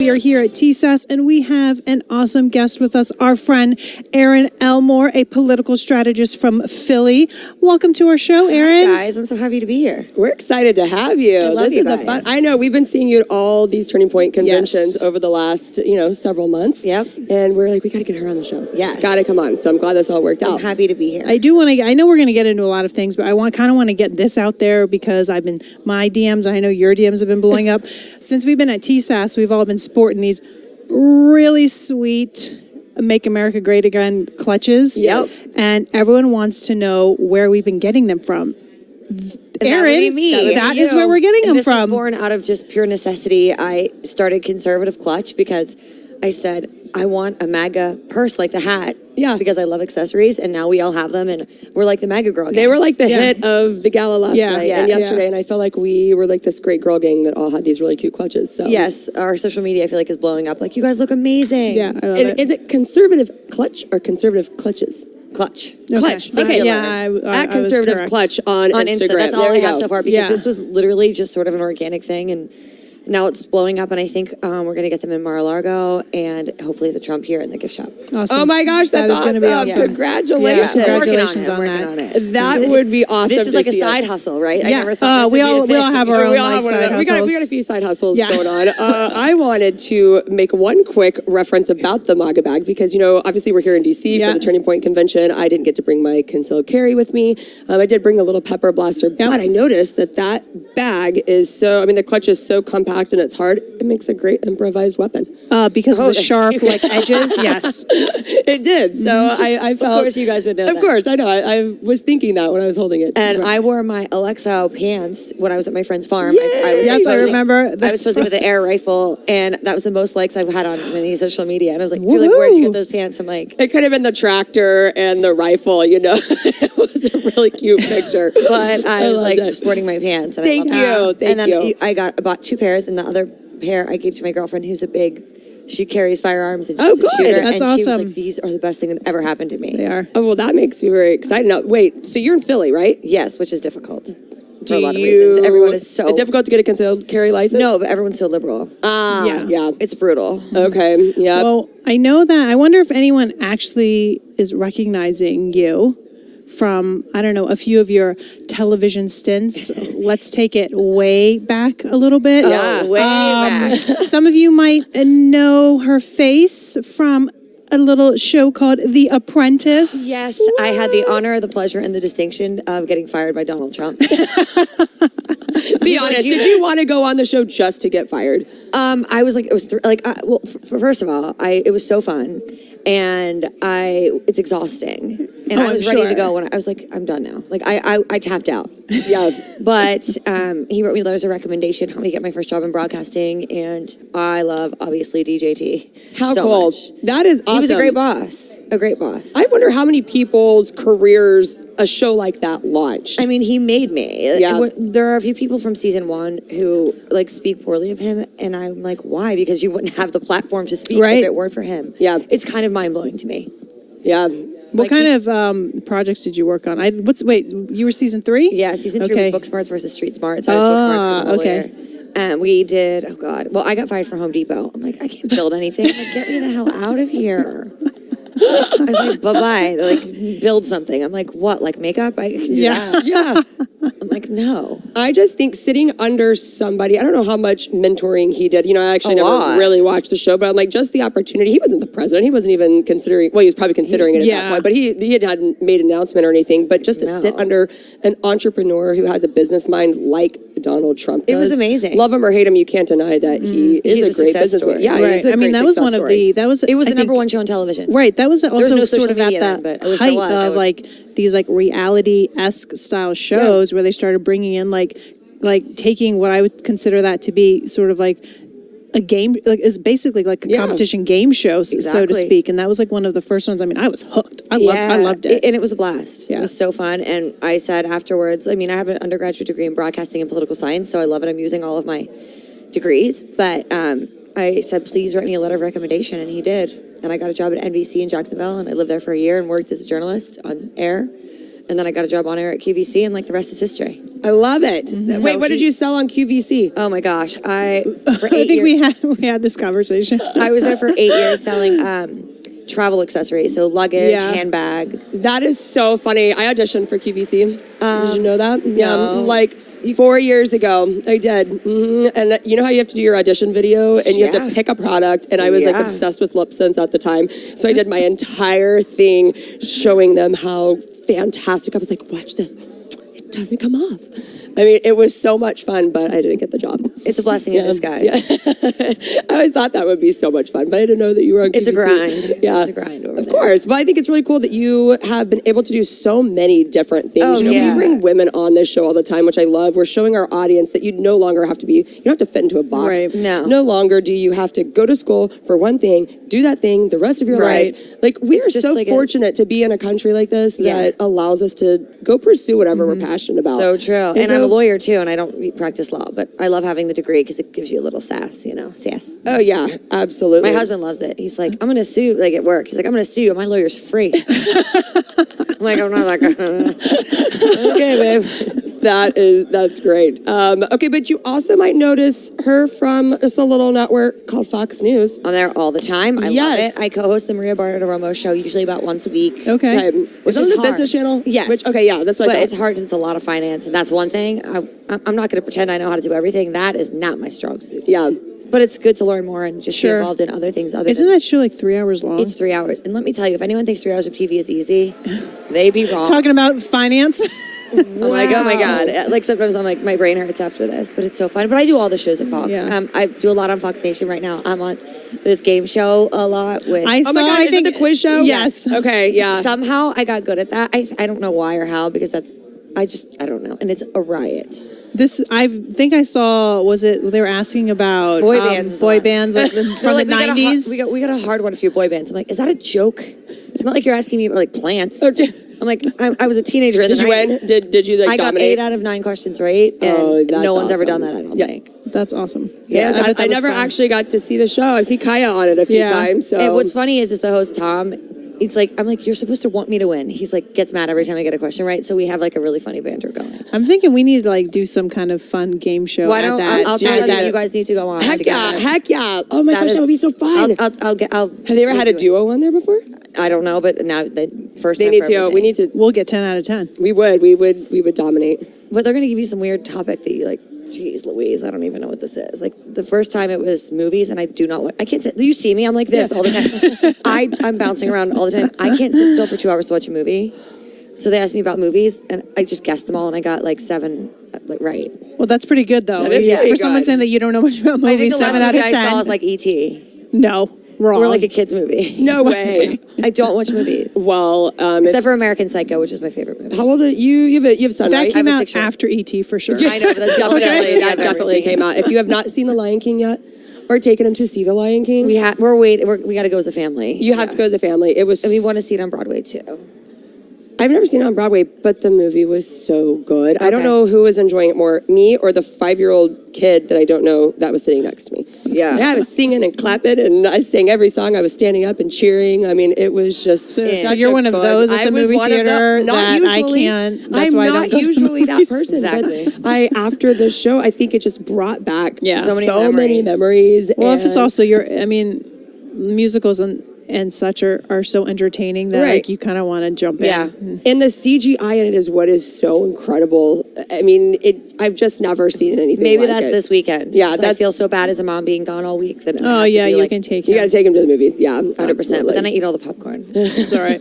We are here at TSAS, and we have an awesome guest with us, our friend Erin Elmore, a political strategist from Philly. Welcome to our show, Erin. Hi guys, I'm so happy to be here. We're excited to have you. I love this you is guys. a fun. I know we've been seeing you at all these Turning Point conventions Yes. over the last, several months. Yep. And we're like, we got to get her on the show. Yes. She's got to come on. So I'm glad this all worked I'm out. happy to be here. I know we're going to get into a lot of things, but I want to get this out there because my DMs, and I know your DMs have been blowing up. Since we've been at TSAS, we've all been sporting these really sweet Make America Great Again clutches. Yep. And everyone wants to know where we've been getting them from. Erin, That is where we're getting them this from. was born out of just pure necessity. I started Conservative Clutch because I said, I want a MAGA purse like the hat. Yeah. Because I love accessories, and now we all have them, and we're like the MAGA girl gang. They were like the hit of the gala last night Yeah. and yesterday, and I felt like we were like this great girl gang that all had these really cute clutches. So Yes, our social media I feel like is blowing up. Like, you guys look amazing. Yeah, I love And it. is it conservative clutch or conservative clutches? Clutch. Clutch. Okay. Singular. Yeah, I At was Conservative correct. Clutch on Insta. Instagram. That's all There I we have go. so far because Yeah. this was literally just sort of an organic thing, and now it's blowing up, and I think we're going to get them in Mar-a-Lago and hopefully the Trump here in the gift shop. Awesome. Oh my gosh, that's That is gonna awesome. be awesome. Congratulations. Yeah, I'm working congratulations on on it. I'm that. working on it. That would be awesome. This is like to a see side it. hustle, right? I Yeah. never thought this we would be a all thing. have our own We all have one of side those. We got hustles. a few side hustles Yeah. going on. I wanted to make one quick reference about the MAGA bag because, obviously we're here in DC Yeah. for the Turning Point convention. I didn't get to bring my concealed carry with me. I did bring a little pepper blaster, but I noticed that bag is the clutch is so compact and it's hard. It makes a great improvised weapon. Because of the sharp edges. Yes. It did. So I felt. Of course you guys would know that. Of course, I know. I was thinking that when I was holding it. And I wore my Alexa pants when I was at my friend's farm. Yay! I was Yes, I posing- remember. I was posing with an air rifle, and that was the most likes I've had on any social media. And I was like, people are like, where'd you get those pants? I'm like, It could have been the tractor and the rifle, It was a really cute picture. but I was loved like it. sporting my pants. And Thank I loved you, that. thank and then you. I bought 2 pairs, and the other pair I gave to my girlfriend, who's she carries firearms, and Oh, she's a good. shooter. That's and she was awesome. like, these are the best thing that ever happened to me. They are. Oh, well, that makes me very excited. Now, wait, so you're in Philly, right? Yes, which is difficult for a lot of reasons. Everyone is so It's difficult to get a concealed carry license? No, but everyone's so liberal. Yeah. It's brutal. Okay, yeah. Well, I know that. I wonder if anyone actually is recognizing you from, I don't know, a few of your television stints. Let's take it way back a little bit. Yeah. way back. Some of you might know her face from a little show called The Apprentice. Yes, I had the honor, the pleasure, and the distinction of getting fired by Donald Trump. Be honest, did you want to go on the show just to get fired? I was like, it was first of all, it was so fun, and it's exhausting, and Oh, I was I'm ready to sure. go when I was like, I'm done now. Like I tapped out. Yeah. But he wrote me letters of recommendation, helped me get my first job in broadcasting, and I love obviously DJT. How so cool. much. That is awesome. He was a great boss. A great boss. I wonder how many people's careers a show like that launched. I mean, he made me. Yeah. There are a few people from season 1 who speak poorly of him, and I'm like, why? Because you wouldn't have the platform to speak Right. if it weren't for him. Yeah. It's kind of mind blowing to me. yeah. What kind of projects did you work on? Wait, you were season 3? Yeah, season 3 Okay. was Book Smarts versus Street Smarts. I was Book Smarts because I'm a okay. lawyer. And we did, oh God. Well, I got fired from Home Depot. I'm like, I can't build anything. I'm like, get me the hell out of here. I was like, bye-bye. They're like, build something. I'm like, what? Like makeup? I can do that. Yeah. I'm like, no. I just think sitting under somebody, I don't know how much mentoring he did. I actually A never lot. really watched the show, but I'm like, just the opportunity. He wasn't the president. He wasn't even considering, well, he was probably considering it at Yeah. that point, but he hadn't made an announcement or anything. But just to sit under an entrepreneur who has a business mind like Donald Trump does. It was amazing. Love him or hate him, you can't deny that he He's is a a great success businessman. story. Yeah, Right. he's a I mean, great that was success one of story. the, It was I the number think- 1 show on television. Right, that was also no sort social of at media the then, but I wish there height was. I of would- these reality-esque style shows where they started bringing in taking what I would consider that to be sort of like a game, is basically like a Yeah. competition game show, so to Exactly. speak. And that was one of the first ones. I mean, I was hooked. I loved it. And it was a blast. Yeah. It was so fun. And I said afterwards, I have an undergraduate degree in broadcasting and political science, so I love it. I'm using all of my degrees. But I said, please write me a letter of recommendation. And he did. And I got a job at NBC in Jacksonville, and I lived there for a year and worked as a journalist on air. And then I got a job on air at QVC, and like the rest is history. I love it. Mm-hmm. Wait, what did you sell on QVC? Oh my gosh, for I 8 think years, we had this conversation. I was there for 8 years selling travel accessories, so luggage, Yeah. handbags. That is so funny. I auditioned for QVC. Did you know that? no. Yeah, like 4 years ago, I did. And you know how you have to do your audition video and you have Yeah. to pick a product, and I was like Yeah. obsessed with lip syncs at the time. So I did my entire thing showing them how fantastic. I was like, watch this. It doesn't come off. I mean, it was so much fun, but I didn't get the job. It's a blessing in disguise. Yeah. I always thought that would be so much fun, but I didn't know that you were on It's a QVC. grind. Yeah. It's a grind over Of there. course. But I think it's really cool that you have been able to do so many different things. Oh, you know, yeah. we bring women on this show all the time, which I love. We're showing our audience that you no longer have to be, you don't have to fit into a box. Right. No. No longer do you have to go to school for one thing, do that thing the rest of your Right. life. Like, we It's are just so like fortunate to be in a country like this Yeah. that allows us to go pursue whatever we're passionate about. So true. And I'm go- a lawyer too, and I don't practice law, but I love having the degree because it gives you a little sass, sass. Oh, yeah, absolutely. My husband loves it. He's like, I'm going to sue, like at work. He's like, I'm going to sue you. My lawyer's free. I'm like, I'm not that guy. Okay, babe. That's great. Okay, but you also might notice her from just a little network called Fox News. I'm there all the time. I Yes. love it. I co-host the Maria Bartiromo show usually about once a week. Okay. Is Which that is the hard. business channel? Yes. Okay, yeah, that's what But I thought. it's hard because it's a lot of finance, and that's one thing. I'm not going to pretend I know how to do everything. That is not my strong suit. Yeah. But it's good to learn more and just Sure. be involved in other things. Isn't that show like 3 hours long? It's 3 hours. And let me tell you, if anyone thinks 3 hours of TV is easy, they be wrong. Talking about finance. I'm like, oh my God. Like sometimes I'm like, my brain hurts after this, but it's so fun. But I do all the shows at Fox. Yeah. I do a lot on Fox Nation right now. I'm on this game show a lot with. Oh my God, is it the quiz show? Yes. Okay, yeah. Somehow I got good at that. I don't know why or how, because I don't know. And it's a riot. I think I saw, was it, they were asking about Boy bands was a boy lot. bands like, They're from like, the 90s. we got a hard one for your boy bands. I'm like, is that a joke? It's not like you're asking me about like plants. Oh, I'm like, I was a teenager. Did you win? Did you like I got dominate? 8 out of 9 questions right, and Oh, that's no one's ever awesome. done that, I don't Yeah. think. That's awesome. Yeah, bet that I was never fun. actually got to see the show. I've seen Kaya on it a few Yeah. times. So And what's funny is the host, Tom, it's like, I'm like, you're supposed to want me to win. He's like, gets mad every time I get a question right. So we have like a really funny banter going. I'm thinking we need to like do some kind of fun game show. Why at don't that. I'll tell at them that- that you guys need to go on heck together. yeah, heck yeah. Oh my That gosh, that is- would be so fun. I'll Have they ever had a duo on there before? I don't know, but now the first They time need for to. everything. We need to. We'll get 10 out of 10. We would dominate. But they're going to give you some weird topic that you like, geez Louise, I don't even know what this is. Like the first time it was movies, and I do not, I can't sit, you see me, I'm like this all the time. I'm bouncing around all the time. I can't sit still for 2 hours to watch a movie. So they asked me about movies, and I just guessed them all, and I got like 7 like right. Well, that's pretty good though. That is Yeah, pretty for someone good. saying that you don't know much about I think movies, the last 7 out movie of I 10. saw was like E.T. No, wrong. or like a kid's movie. No way. I don't watch movies. Well, Except for American Psycho, which is my favorite movie. how old are you? You have a son, that right? came I have a out 6-year-old. after ET for sure. I know, but that's Definitely, definitely that definitely came out. If you have not seen The Lion King yet, or taken him to see The Lion King, We got to go as a family. you have to go as a family. It was. And we want to see it on Broadway too. I've never seen it on Broadway, but the movie was so good. I don't Okay. know who was enjoying it more, me or the 5-year-old kid that I don't know that was sitting next to me. Yeah. I was singing and clapping, and I sang every song. I was standing up and cheering. I mean, it was just So such you're a one of good- those at I the was movie one of the- theater not that I usually. can't- that's I'm why I not don't go to the usually that movies. person. Exactly. But after the show, I think it just brought back Yeah. so, So many many memories. Well, if it's and- also musicals and such are so entertaining that Right. like you kind of want to jump Yeah. in. And the CGI in it is what is so incredible. I mean, I've just never seen anything Maybe like that's it. this weekend. Yeah, Just I that's- feel so bad as a mom being gone all week that I Oh have to yeah, do, you like, can take You got to him. take him to the movies. Yeah, 100%. But then I eat all the popcorn. It's all right.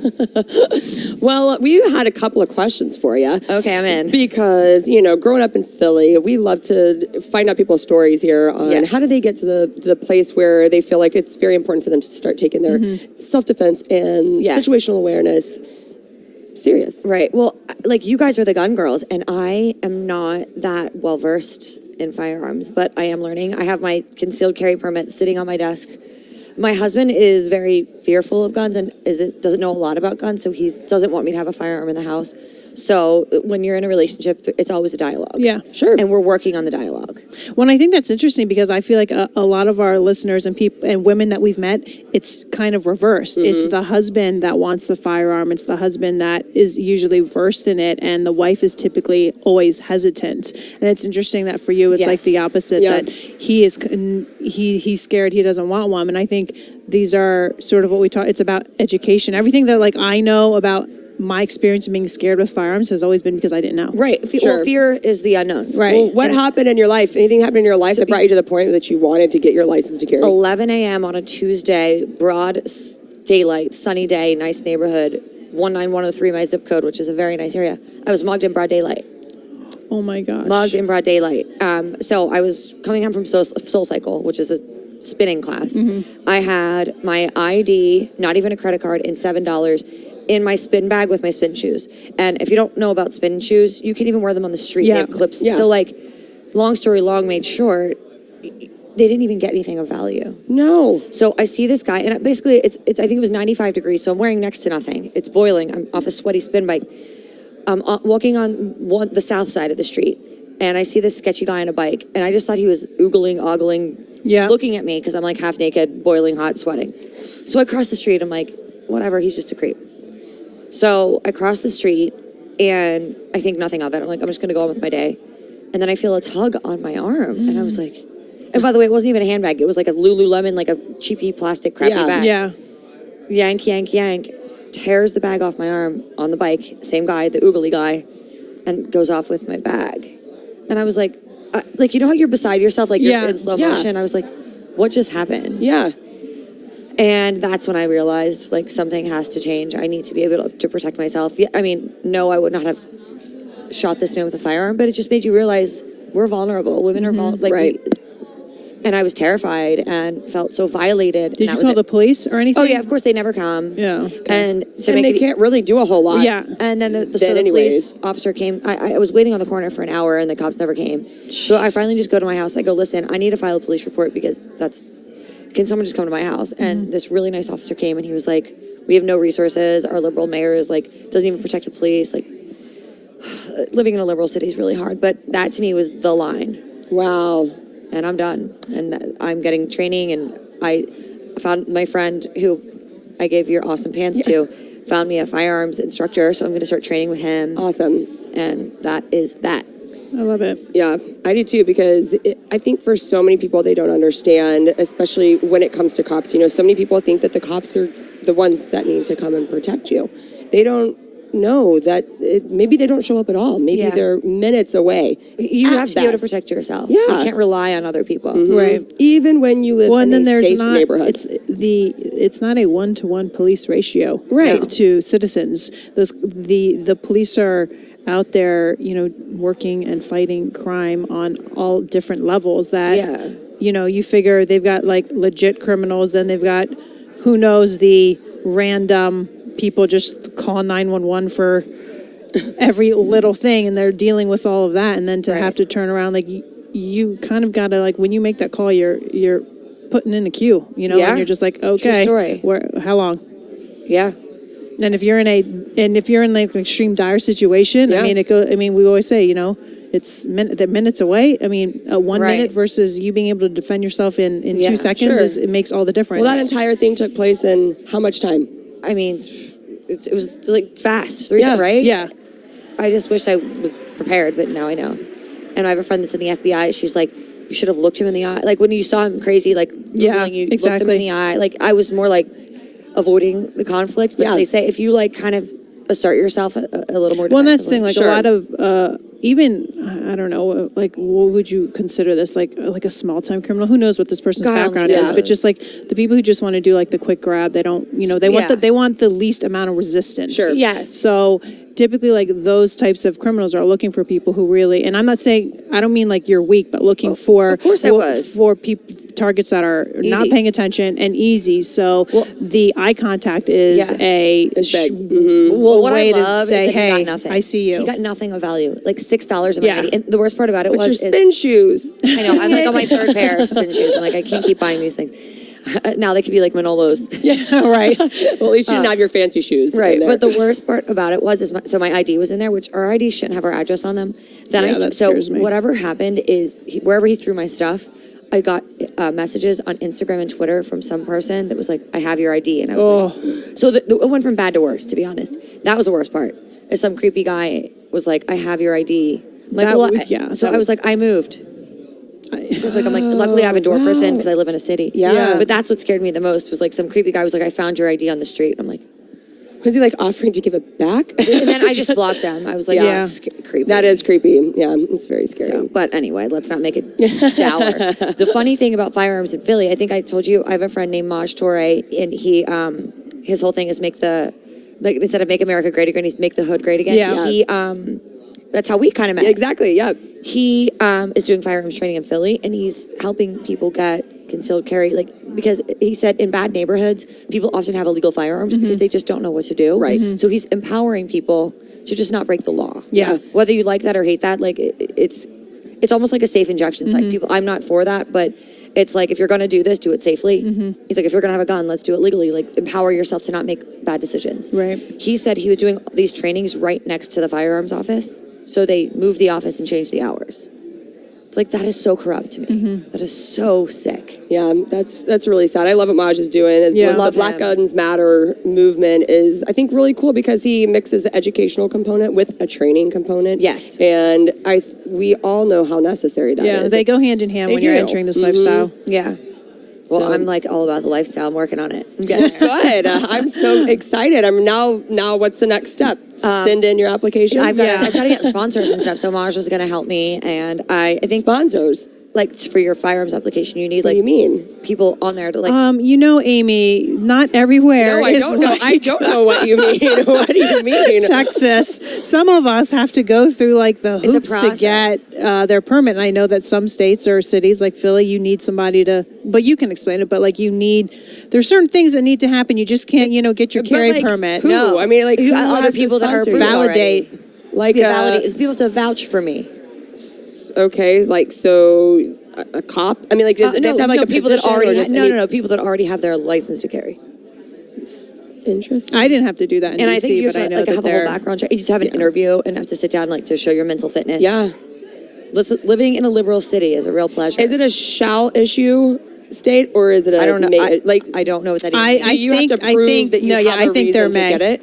Well, we had a couple of questions for you. Okay, I'm in. Because, growing up in Philly, we love to find out people's stories here on Yes. how do they get to the place where they feel like it's very important for them to start taking their self-defense and Yes. situational awareness serious. Right. Well, like you guys are the gun girls, and I am not that well versed in firearms, but I am learning. I have my concealed carry permit sitting on my desk. My husband is very fearful of guns and doesn't know a lot about guns, so he doesn't want me to have a firearm in the house. So when you're in a relationship, it's always a dialogue. Yeah. Sure. And we're working on the dialogue. Well, and I think that's interesting because I feel like a lot of our listeners and people and women that we've met, it's kind of reversed. It's the husband that wants the firearm. It's the husband that is usually versed in it, and the wife is typically always hesitant. And it's interesting that for you, it's like the opposite. Yeah. That he's scared. He doesn't want one. And I think these are sort of what we talk. It's about education. Everything that like I know about my experience of being scared with firearms has always been because I didn't know. Right. Well, fear is the unknown. Right. Well, what happened in your life? Anything happened in your life that brought you to the point that you wanted to get your license to carry? 11 a.m. on a Tuesday, broad daylight, sunny day, nice neighborhood, 19103, my zip code, which is a very nice area. I was mugged in broad daylight. Oh my gosh. Mugged in broad daylight. So I was coming home from Soul Cycle, which is a spinning class. I had my ID, not even a credit card, and $7 in my spin bag with my spin shoes. And if you don't know about spin shoes, you can even wear them on the street. Yeah. They have clips. Yeah. So like, long story long made short, they didn't even get anything of value. No. So I see this guy, and basically it's I think it was 95 degrees, so I'm wearing next to nothing. It's boiling. I'm off a sweaty spin bike. I'm walking on the south side of the street, and I see this sketchy guy on a bike, and I just thought he was ogling, looking at me because I'm like half naked, boiling hot, sweating. So I cross the street. I'm like, whatever, he's just a creep. So I cross the street, and I think nothing of it. I'm like, I'm just going to go on with my day. And then I feel a tug on my arm, and I was like, and by the way, it wasn't even a handbag. It was like a Lululemon, like a cheapy plastic crappy bag. Yeah. Yank, yank, yank. Tears the bag off my arm on the bike. Same guy, the oogly guy, and goes off with my bag. And I was like, you know how you're beside yourself, like you're in slow motion? I was like, what just happened? Yeah. And that's when I realized, like, something has to change. I need to be able to protect myself. Yeah, I mean, no, I would not have shot this man with a firearm, but it just made you realize we're vulnerable. Women are vulnerable. Like, right. and I was terrified and felt so violated. Did you call the police or anything? Oh, yeah, of course, they never come. Yeah. And They can't really do a whole lot. Yeah. And then the anyways. police officer came. I was waiting on the corner for an hour, and the cops never came. So I finally just go to my house. I go, listen, I need to file a police report because can someone just come to my house? And this really nice officer came, and he was like, we have no resources. Our liberal mayor is like, doesn't even protect the police. Like, living in a liberal city is really hard. But that to me was the line. Wow. And I'm done. And I'm getting training, and I found my friend who I gave your awesome pants to, found me a firearms instructor, so I'm going to start training with him. Awesome. And that is that. I love it. Yeah, I do too, because I think for so many people, they don't understand, especially when it comes to cops. You know, so many people think that the cops are the ones that need to come and protect you. They don't know that maybe they don't show up at all. Maybe they're minutes away. You have to be able to best. protect yourself. Yeah. You can't rely on other people. Right. Even when you live in a safe neighborhood. It's not a 1-to-1 police ratio to citizens. The police are out there, working and fighting crime on all different levels that, you figure they've got like legit criminals, then they've got, who knows, the random people just call 911 for every little thing, and they're dealing with all of that. And then to have to turn around, like you kind of got to, like, when you make that call, you're putting in a queue, and you're just like, okay, true story. How long? Yeah. And if you're in like an extreme dire situation, I mean, we always say, it's minutes away. I mean, 1 minute versus you being able to defend yourself in 2 seconds, it makes all the difference. Well, that entire thing took place in how much time? I mean, it was like fast, right? Yeah. I just wished I was prepared, but now I know. And I have a friend that's in the FBI. She's like, you should have looked him in the eye. Like when you saw him crazy, like you looked him in the eye. Like I was more like avoiding the conflict. But they say if you like kind of assert yourself a little more defensively. Well, and that's the thing. Like a lot of even, I don't know, like what would you consider this? Like a small time criminal? Who knows what this person's background is? But just like the people who just want to do like the quick grab, they don't, they want the least amount of resistance. Sure. Yes. So typically like those types of criminals are looking for people who really, and I'm not saying, I don't mean like you're weak, but looking for, of course I was. For targets that are not paying attention and easy. So the eye contact is a what way I love to say, is that he hey, got nothing. I see you. He got nothing of value, like $6 in my ID. And the worst part about it But your was spin shoes. I know, I'm like on my third pair of spin shoes. I'm like, I can't keep buying these things. Now they could be like Manolos. Right. Well, at least you didn't have your fancy shoes. in Right, there. but the worst part about it was, so my ID was in there, which our ID shouldn't have our address on them. Then Yeah, that so scares me. whatever happened is wherever he threw my stuff, I got messages on Instagram and Twitter from some person that was like, "I have your ID," and I was like, so it went from bad to worse. To be honest, that was the worst part. Is some creepy guy was like, "I have your ID." I'm like, That well, would- yeah, so that I was like, I moved. Because like I'm like, luckily I have a door person because I live in a city. Yeah. But that's what scared me the most was like some creepy guy was like, "I found your ID on the street." I'm like, was he like offering to give it back? and then I just blocked him. I was like, Yeah. "This is creepy." That is creepy. Yeah, it's very scary. So, but anyway, let's not make it dour. The funny thing about firearms in Philly, I think I told you, I have a friend named Maj Torre, and he, his whole thing is instead of make America great again, he's make the hood great again. Yeah. He, that's how we kind of met. Exactly. Yeah. He is doing firearms training in Philly, and he's helping people get concealed carry, because he said in bad neighborhoods, people often have illegal firearms because they just don't know what to do. Right. So he's empowering people to just not break the law. Yeah. Whether you like that or hate that, it's almost like a safe injection site. People, I'm not for that, but it's like, if you're going to do this, do it safely. He's like, if you're going to have a gun, let's do it legally. Like, empower yourself to not make bad decisions. Right. He said he was doing these trainings right next to the firearms office. So they moved the office and changed the hours. It's like, that is so corrupt to me. That is so sick. Yeah, that's really sad. I love what Maj is doing. Yeah. The Love Black him. Guns Matter movement is, I think, really cool because he mixes the educational component with a training component. Yes. And we all know how necessary that is. Yeah, they go hand in hand They when you're do. entering this lifestyle. Yeah. Well, So- I'm like all about the lifestyle. I'm working on it. I'm getting there. Good. I'm so excited. I'm now. What's the next step? Send in your application. I've got Yeah. to get sponsors and stuff. So Maj is going to help me, and I think sponsors. like for your firearms application, you need What like do you mean? people on there to like. Amy, not everywhere No, I is don't know. like I don't know what you mean. What do you mean? Texas. Some of us have to go through like the It's a hoops to get process. their permit. And I know that some states or cities like Philly, you need somebody to, but you can explain it, but like there's certain things that need to happen. You just can't, get your But, carry like, permit. Who? No. I mean, like who Other has to people that are sponsor you? Validate. Like People have to vouch for me. okay, like so a cop. I mean, like does it have to have like a people that position or already just no people that already have their license to carry. Interesting. I didn't have to do that in And DC, I think you have but I to know like that have a whole they're background check. You just have an interview and have to sit down like to show your mental fitness. Yeah. Living in a liberal city is a real pleasure. Is it a shall issue state or is it a I don't know. may- I don't know what that I- is. do you think- have to I prove think- that you no, yeah, have I a think they're reason to may. get it?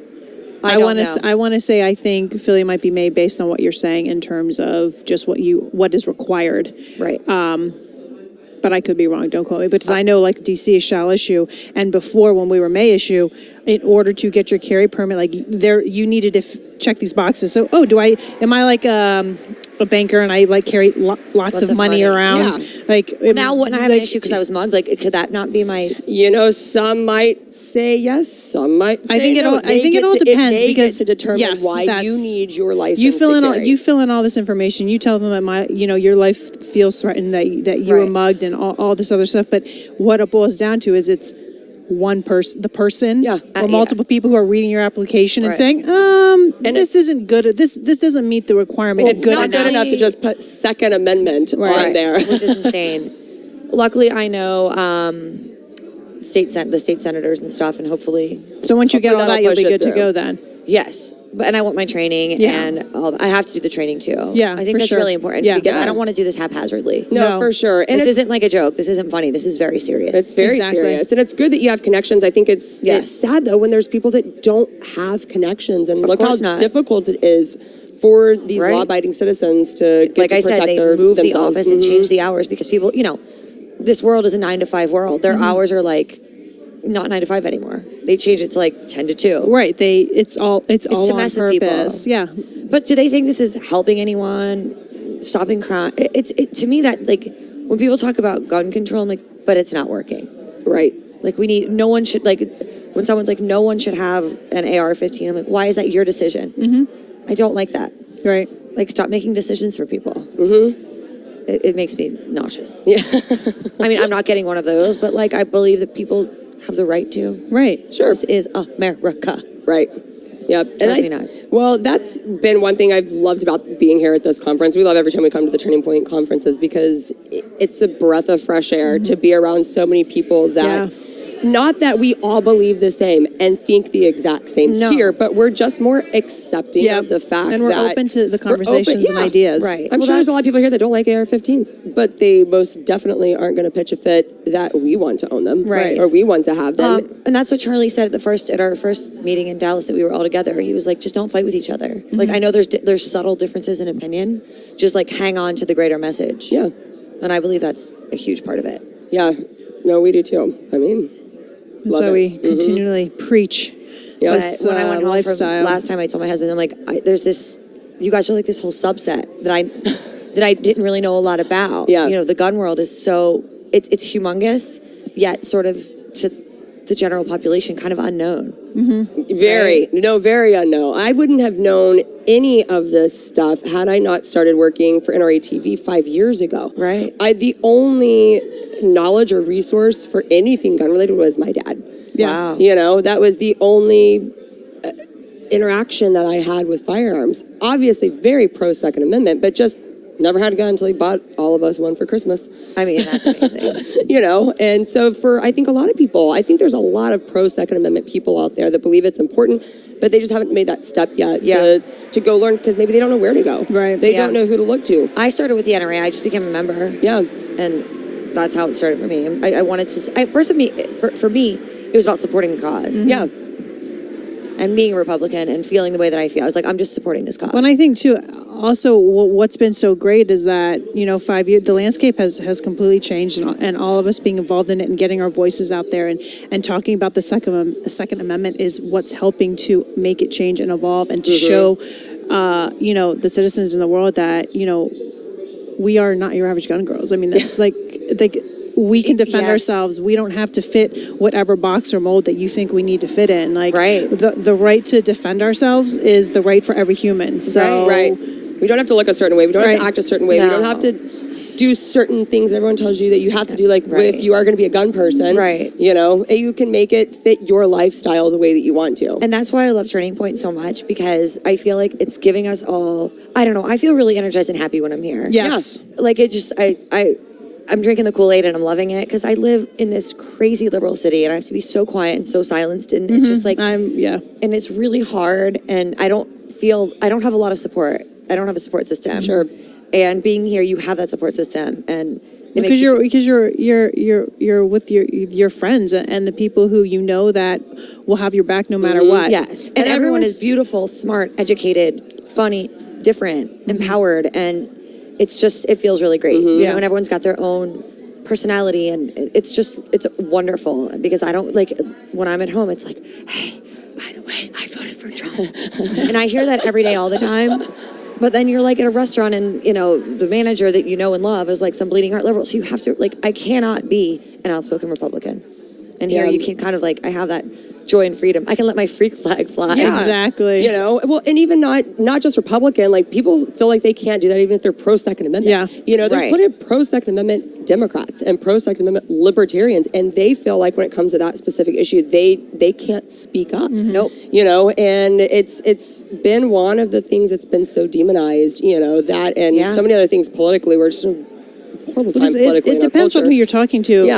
I I don't want know. to. I want to say I think Philly might be made based on what you're saying in terms of just what is required. Right. But I could be wrong. Don't quote me. Because I know like DC is shall issue, and before when we were may issue, in order to get your carry permit, like you needed to check these boxes. So am I like a banker and I like carry lots of money around? Yeah. Like Now wouldn't I have an issue because I was mugged? Like, could that not be my? You know, some might say yes, some might say I think no. it all depends they because get to determine yes, why you that's- need your license. You fill to in carry. you fill in all this information. You tell them that your life feels threatened, that you were Right. mugged, and all this other stuff. But what it boils down to is it's one person, the person, Yeah. or multiple people who are reading your application and Right. saying, this isn't good. This doesn't meet the requirement. It's not good enough to just put Second Amendment on there. Which is insane. Luckily, I know the state senators and stuff, and hopefully, So once you get all Hopefully that, you'll be that'll good push to it go through. then. yes. But and I want my training, Yeah. and I have to do the training too. Yeah, I think for that's sure. really important Yeah. because Yeah. I don't want to do this haphazardly. No, No. for sure. And This it's, isn't like a joke. This isn't funny. This is very serious. It's very Exactly. serious, and it's good that you have connections. I think it's sad though when there's people that don't have connections, and look how course not. difficult it is for these Right. law-abiding citizens to get like to I protect said, they their, moved the themselves. office and Mhm. changed the hours because people, this world is a 9 to 5 world. Their hours are like not 9 to 5 anymore. They change it to like 10 to 2. Right. It's all to on mess with people. purpose. Yeah. But do they think this is helping anyone? Stopping crime? To me that like when people talk about gun control, I'm like, but it's not working. Right. Like no one should like when someone's like no one should have an AR-15. I'm like, why is that your decision? Mm-hmm. I don't like that. Right. Like stop making decisions for people. Mm-hmm. It makes me nauseous. Yeah. I mean, I'm not getting one of those, but like I believe that people have the right to. Right. Sure. This is America. Right. Yep. And Drives me nuts. Well, that's been one thing I've loved about being here at this conference. We love every time we come to the Turning Point conferences because it's a breath of fresh air to be around so many people that, not that we all believe the same and think the exact same here, but we're just more accepting of the fact that. And we're open to the conversations and ideas. Right. I'm sure there's a lot of people here that don't like AR-15s, but they most definitely aren't going to pitch a fit that we want to own them. Right. Or we want to have them. And that's what Charlie said at our first meeting in Dallas that we were all together. He was like, just don't fight with each other. Like, I know there's subtle differences in opinion, just like hang on to the greater message. Yeah. And I believe that's a huge part of it. Yeah. No, we do too. I mean, That's why we continually preach this When I went home lifestyle. last time, I told my husband, I'm like, there's this, you guys are like this whole subset that I didn't really know a lot about. Yeah. You know, the gun world is so, it's humongous, yet sort of to the general population kind of unknown. Very unknown. I wouldn't have known any of this stuff had I not started working for NRA TV 5 years ago. Right. The only knowledge or resource for anything gun related was my dad. Yeah. Wow. You know, that was the only interaction that I had with firearms. Obviously very pro Second Amendment, but just never had a gun until he bought all of us one for Christmas. I mean, that's amazing. You know, and so for, I think a lot of people, I think there's a lot of pro Second Amendment people out there that believe it's important, but they just haven't made that step yet to go learn because maybe they don't know where to go. Right. They don't know who to look to. I started with the NRA. I just became a member. Yeah. And that's how it started for me. I wanted to, for me, it was about supporting the cause. Yeah. And being a Republican and feeling the way that I feel. I was like, I'm just supporting this cause. Well, and I think too, also what's been so great is that, 5 years, the landscape has completely changed, and all of us being involved in it and getting our voices out there and talking about the Second Amendment is what's helping to make it change and evolve and to show, the citizens in the world that, we are not your average gun girls. I mean, that's like we can defend ourselves. We don't have to fit whatever box or mold that you think we need to fit in. Like, the right to defend ourselves is the right for every human. So Right. We don't have to look a certain way. We don't have to act a certain way. No. We don't have to do certain things everyone tells you that you have to do, like if you are going to be a gun person. Right. You can make it fit your lifestyle the way that you want to. And that's why I love Turning Point so much, because I feel like it's giving us all, I don't know, I feel really energized and happy when I'm here. Yes. Like it just, I'm drinking the Kool-Aid and I'm loving it because I live in this crazy liberal city and I have to be so quiet and so silenced, and it's just like, and it's really hard, and I don't have a lot of support. I don't have a support system. Sure. And being here, you have that support system, and because you're with your friends and the people who that will have your back no matter what. Yes, and everyone is beautiful, smart, educated, funny, different, empowered, and it feels really great. And everyone's got their own personality, and it's wonderful, because I don't like when I'm at home. It's like, hey, by the way, I voted for Trump, and I hear that every day, all the time. But then you're like at a restaurant, and the manager that you know and love is like some bleeding heart liberal. So you have to I cannot be an outspoken Republican. And here you can kind of I have that joy and freedom. I can let my freak flag fly. Yeah. Exactly. Well, and even not just Republican, people feel like they can't do that even if they're pro-Second Amendment. Yeah. There's plenty of pro-Second Amendment Democrats and pro-Second Amendment Libertarians, and they feel like when it comes to that specific issue, they can't speak up. Nope. And it's been one of the things that's been so demonized, that and so many other things politically. We're just horrible time politically. It depends on who you're talking to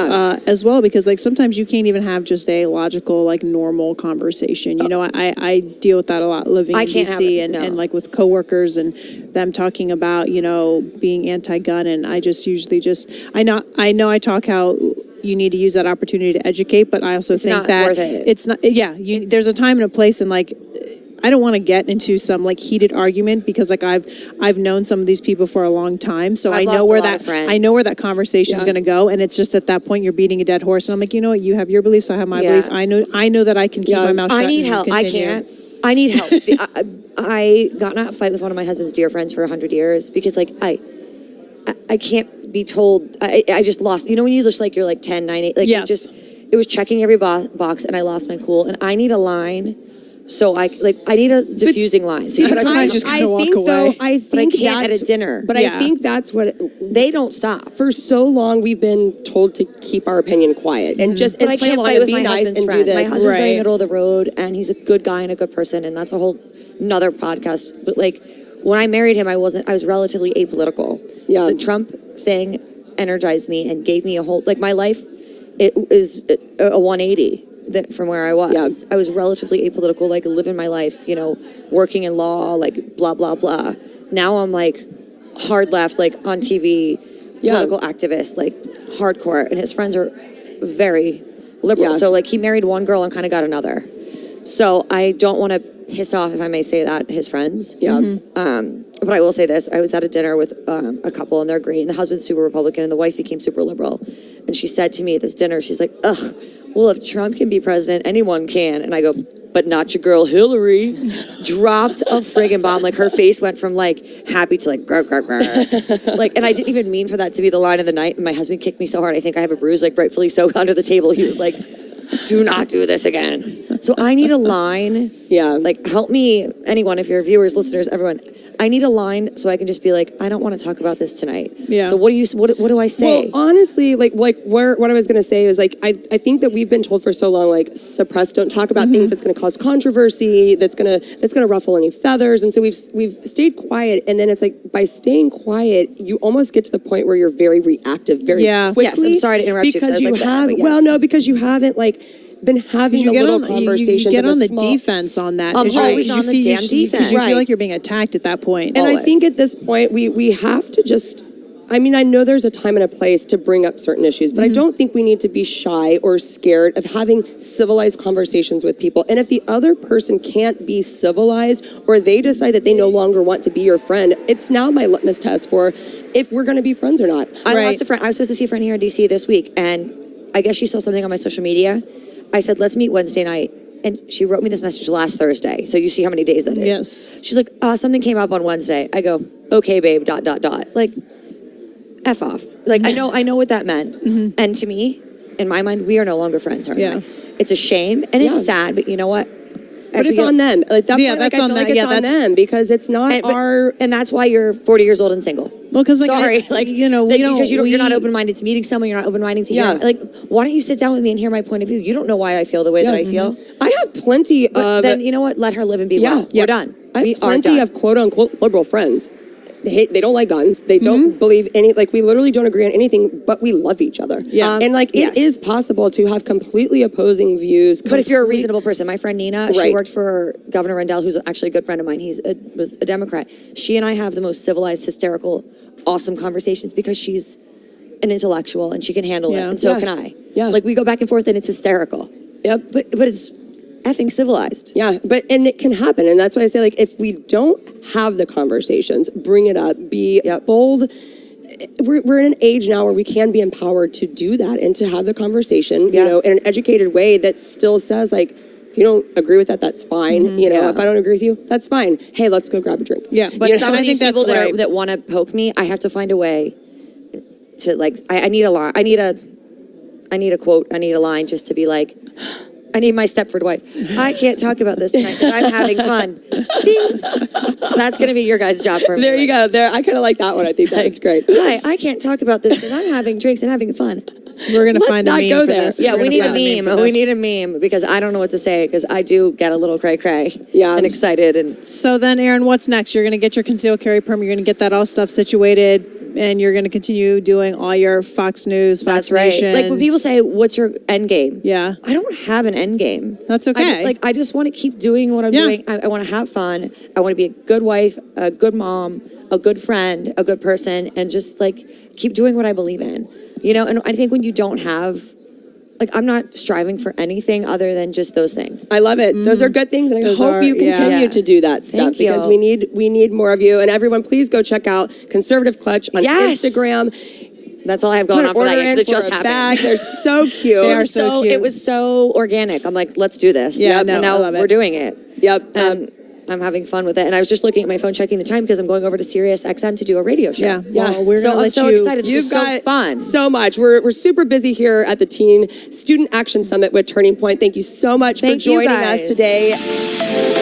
as well, because sometimes you can't even have just a logical normal conversation. I deal with that a lot living in DC and with coworkers and them talking about being anti-gun, and I just usually I know I talk how you need to use that opportunity to educate, but I also think that it's not. Yeah, there's a time and a place, and I don't want to get into some heated argument, because I've known some of these people for a long time, so I know where that conversation is going to go, and it's just at that point you're beating a dead horse, and I'm like, you know what, you have your beliefs, I have my beliefs. I know that I can keep my mouth shut. I need help. I can't. I need help. I got in a fight with one of my husband's dear friends for 100 years because I can't be told. I just lost. When you just you're 10, 9, 8. Yes. It was checking every box, and I lost my cool, and I need a line So I need a diffusing line. See, but Sometimes just I gotta walk think though, away. I think can't at that's a dinner. But Yeah. I think that's what They don't stop. for so long we've been told to keep our opinion quiet and just But and I play can't along fight and with be my nice husband's and friend. do My this. husband's very Right. middle of the road, and he's a good guy and a good person, and that's a whole another podcast. But like when I married him, I was relatively apolitical. Yeah. The Trump thing energized me and gave me a whole my life. It is a 180 that from where I was. Yeah. I was relatively apolitical, living my life, working in law, blah blah blah. Now I'm hard left, on TV, political activist, hardcore, and his friends are very liberal. Yeah. So he married one girl and kind of got another. So I don't want to piss off, if I may say that, his friends. Yeah. But I will say this: I was at a dinner with a couple, and they're great. And the husband's super Republican, and the wife became super liberal. And she said to me at this dinner, she's like, "Ugh, well, if Trump can be president, anyone can." And I go, "But not your girl Hillary." Dropped a friggin' bomb. Her face went from happy to grr, grr, grr. And I didn't even mean for that to be the line of the night. And my husband kicked me so hard, I think I have a bruise, rightfully so, under the table. He was like, "Do not do this again." So I need a line. Yeah. Help me, anyone, if you're viewers, listeners, everyone. I need a line so I can just be I don't want to talk about this tonight. Yeah. So what do I say? Well, honestly, what I was going to say is I think that we've been told for so long suppress, don't talk about things that's going to cause controversy, that's going to ruffle any feathers, and so we've stayed quiet, and then it's by staying quiet, you almost get to the point where you're very reactive, very quickly. Yes, I'm sorry to interrupt you, 'cause because I you was like that, have but yes. well, no, because you haven't been having the little conversations. You get of on the small, defense on that. I'm 'cause you- always you on the feel- damn you- defense. 'cause you Right. feel like you're being attacked at that point. And I Always. think at this point, we have to just, I know there's a time and a place to bring up certain issues, but I don't think we need to be shy or scared of having civilized conversations with people. And if the other person can't be civilized or they decide that they no longer want to be your friend, it's now my litmus test for if we're going to be friends or not. I lost a friend. I was supposed to see a friend here in DC this week, and I guess she saw something on my social media. I said, "Let's meet Wednesday night." And she wrote me this message last Thursday. So you see how many days that is. Yes. She's like, something came up on Wednesday. I go, "Okay, babe, ... F off." I know what that meant. And to me, in my mind, we are no longer friends, aren't Yeah. we? It's a shame and it's sad, but you know what? But it's on them. At that Yeah, point, that's I on feel them. like it's Yeah, on that's- them because it's not our... And that's why you're 40 years old and single. Well, because Sorry, we don't. because you're not open-minded to meeting someone. You're not open-minded to Yeah. hear. Why don't you sit down with me and hear my point of view? You don't know why I feel the way that I feel. I have plenty But of... then you know what? Let her live and be well. We're done. I We have are plenty done. of quote-unquote liberal friends. They don't like guns. They don't believe any, we literally don't agree on anything, but we love each other. Yeah. And yes. it is possible to have completely opposing views. But if you're a reasonable person, my friend Nina, she Right. worked for Governor Rendell, who's actually a good friend of mine. Was a Democrat. She and I have the most civilized, hysterical, awesome conversations because she's an intellectual and she can handle it, Yeah. and so Yeah. can I. Yeah. We go back and forth and it's hysterical. Yep. But it's effing civilized. Yeah, and it can happen. And that's why I say, if we don't have the conversations, bring it up, be bold. We're in an age now where we can be empowered to do that and to have the conversation, in an educated way that still says, if you don't agree with that, that's fine. Yeah. If I don't agree with you, that's fine. Hey, let's go grab a drink. Yeah, But some I of these think people that's that right. that want to poke me, I have to find a way to I need a line. I need a quote. I need a line just to be I need my Stepford wife. I can't talk about this tonight because I'm having fun. Ding. That's going to be your guys' job for me. There you go. There, I kind of like that one. I think that's great. Hi, I can't talk about this because I'm having drinks and having fun. We're gonna Let's find a not meme go for there. this. Yeah, We're we gonna need a find for meme. We this. need a meme because I don't know what to say because I do get a little cray-cray. Yeah. And excited and So then, Erin, what's next? You're going to get your concealed carry permit. You're going to get that all stuff situated, and you're going to continue doing all your Fox News, Fox that's right. Nation. When people say, "What's your end game?" Yeah. I don't have an end game. That's okay. I just want to keep doing what I'm Yeah. doing. I want to have fun. I want to be a good wife, a good mom, a good friend, a good person, and just keep doing what I believe in. And I think when you don't have, I'm not striving for anything other than just those things. I love it. Those are good things, and I Those hope are- you continue yeah. to do that stuff Thank you. because we need more of you. And everyone, please go check out Conservative Clutch on Yes. Instagram. That's all I have going on for that Order because in it just for a happened. bag. They're so cute. They are so cute. It was so organic. I'm like, let's do this. Yeah, and no, now I love it. we're doing it. Yep. I'm having fun with it. And I was just looking at my phone, checking the time because I'm going over to Sirius XM to do a radio show. Yeah. Yeah. Well, we're So gonna I'm let so you. excited. This You've is got so fun. so much. We're super busy here at the Teen Student Action Summit with Turning Point. Thank you so much Thank for you, joining guys. us today.